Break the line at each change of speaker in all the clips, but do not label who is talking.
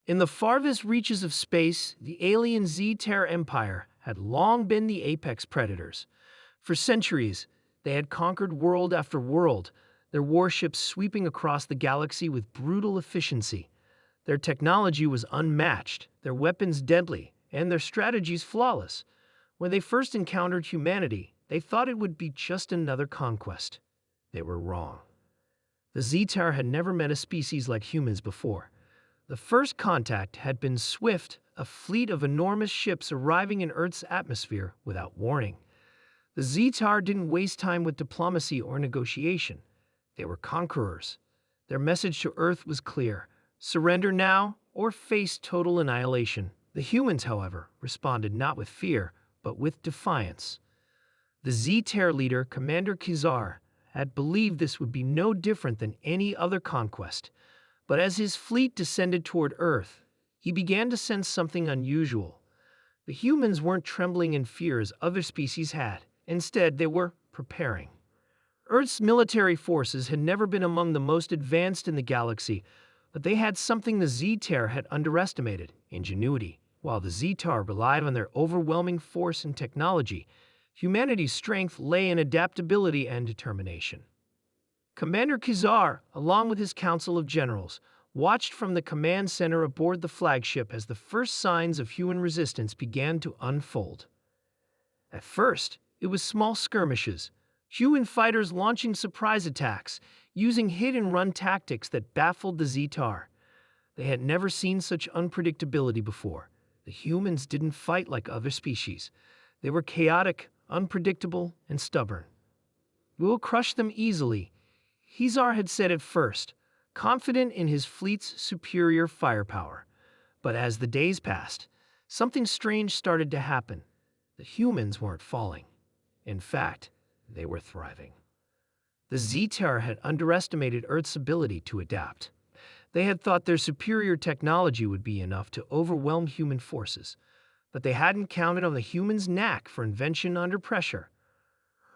In the farthest reaches of space, the alien Z-Terra Empire had long been the apex predators. For centuries, they had conquered world after world, their warships sweeping across the galaxy with brutal efficiency. Their technology was unmatched, their weapons deadly, and their strategies flawless. When they first encountered humanity, they thought it would be just another conquest. They were wrong. The Z-Terra had never met a species like humans before. The first contact had been swift, a fleet of enormous ships arriving in Earth's atmosphere without warning. The Z-Terra didn't waste time with diplomacy or negotiation. They were conquerors. Their message to Earth was clear: surrender now or face total annihilation. The humans, however, responded not with fear, but with defiance. The Z-Terra leader, Commander Kizar, had believed this would be no different than any other conquest. But as his fleet descended toward Earth, he began to sense something unusual. The humans weren't trembling in fear as other species had. Instead, they were preparing. Earth's military forces had never been among the most advanced in the galaxy, but they had something the Z-Terra had underestimated: ingenuity. While the Z-Terra relied on their overwhelming force and technology, humanity's strength lay in adaptability and determination. Commander Kizar, along with his council of generals, watched from the command center aboard the flagship as the first signs of human resistance began to unfold. At first, it was small skirmishes, human fighters launching surprise attacks, using hit-and-run tactics that baffled the Z-Terra. They had never seen such unpredictability before. The humans didn't fight like other species. They were chaotic, unpredictable, and stubborn. "We will crush them easily," Kizar had said at first, confident in his fleet's superior firepower. But as the days passed, something strange started to happen. The humans weren't falling. In fact, they were thriving. The Z-Terra had underestimated Earth's ability to adapt. They had thought their superior technology would be enough to overwhelm human forces, but they hadn't counted on the humans' knack for invention under pressure.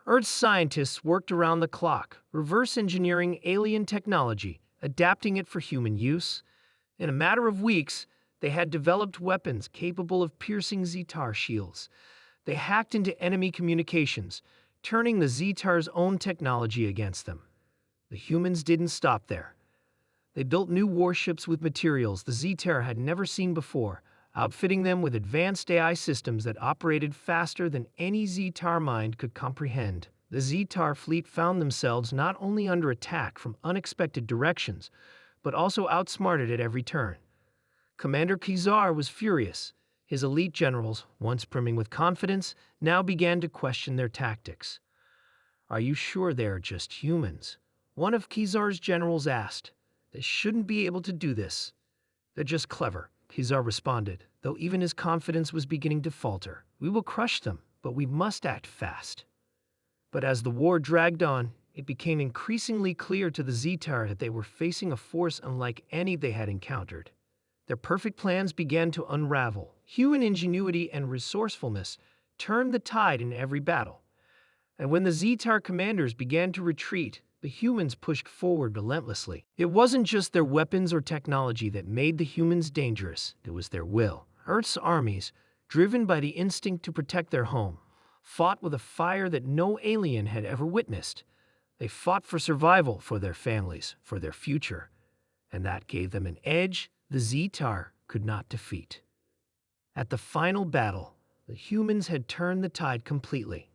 Earth's scientists worked around the clock, reverse engineering alien technology, adapting it for human use. In a matter of weeks, they had developed weapons capable of piercing Z-Terra shields. They hacked into enemy communications, turning the Z-Terra's own technology against them. The humans didn't stop there. They built new warships with materials the Z-Terra had never seen before, outfitting them with advanced AI systems that operated faster than any Z-Terra mind could comprehend. The Z-Terra fleet found themselves not only under attack from unexpected directions, but also outsmarted at every turn. Commander Kizar was furious. His elite generals, once brimming with confidence, now began to question their tactics. "Are you sure they are just humans?" one of Kizar's generals asked. "They shouldn't be able to do this." "They're just clever," Kizar responded, though even his confidence was beginning to falter. "We will crush them, but we must act fast." But as the war dragged on, it became increasingly clear to the Z-Terra that they were facing a force unlike any they had encountered. Their perfect plans began to unravel. Human ingenuity and resourcefulness turned the tide in every battle. And when the Z-Terra commanders began to retreat, the humans pushed forward relentlessly. It wasn't just their weapons or technology that made the humans dangerous, it was their will. Earth's armies, driven by the instinct to protect their home, fought with a fire that no alien had ever witnessed. They fought for survival, for their families, for their future. And that gave them an edge the Z-Terra could not defeat. At the final battle, the humans had turned the tide completely.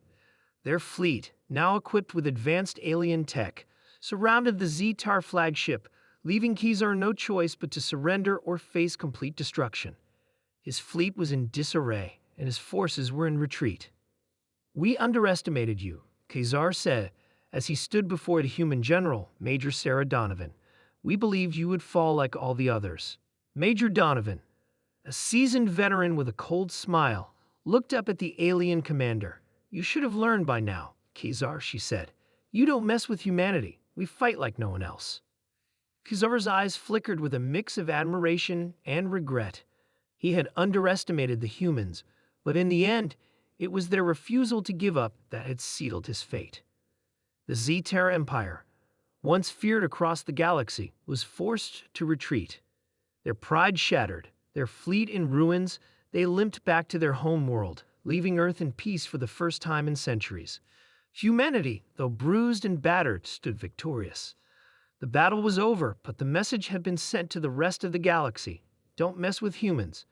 Their fleet, now equipped with advanced alien tech, surrounded the Z-Terra flagship, leaving Kizar no choice but to surrender or face complete destruction. His fleet was in disarray, and his forces were in retreat. "We underestimated you," Kizar said, as he stood before the human general, Major Sarah Donovan. "We believed you would fall like all the others." Major Donovan, a seasoned veteran with a cold smile, looked up at the alien commander. "You should have learned by now, Kizar," she said. "You don't mess with humanity. We fight like no one else." Kizar's eyes flickered with a mix of admiration and regret. He had underestimated the humans, but in the end, it was their refusal to give up that had sealed his fate. The Z-Terra Empire, once feared across the galaxy, was forced to retreat. Their pride shattered, their fleet in ruins, they limped back to their home world, leaving Earth in peace for the first time in centuries. Humanity, though bruised and battered, stood victorious. The battle was over, but the message had been sent to the rest of the galaxy. Don't mess with humans.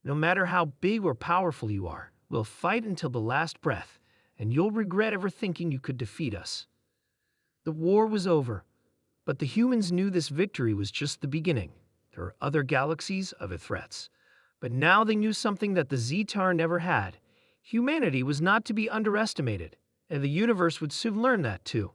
No matter how big or powerful you are, we'll fight until the last breath, and you'll regret ever thinking you could defeat us. The war was over, but the humans knew this victory was just the beginning. There were other galaxies, other threats. But now they knew something that the Zetar never had. Humanity was not to be underestimated, and the universe would soon learn that too.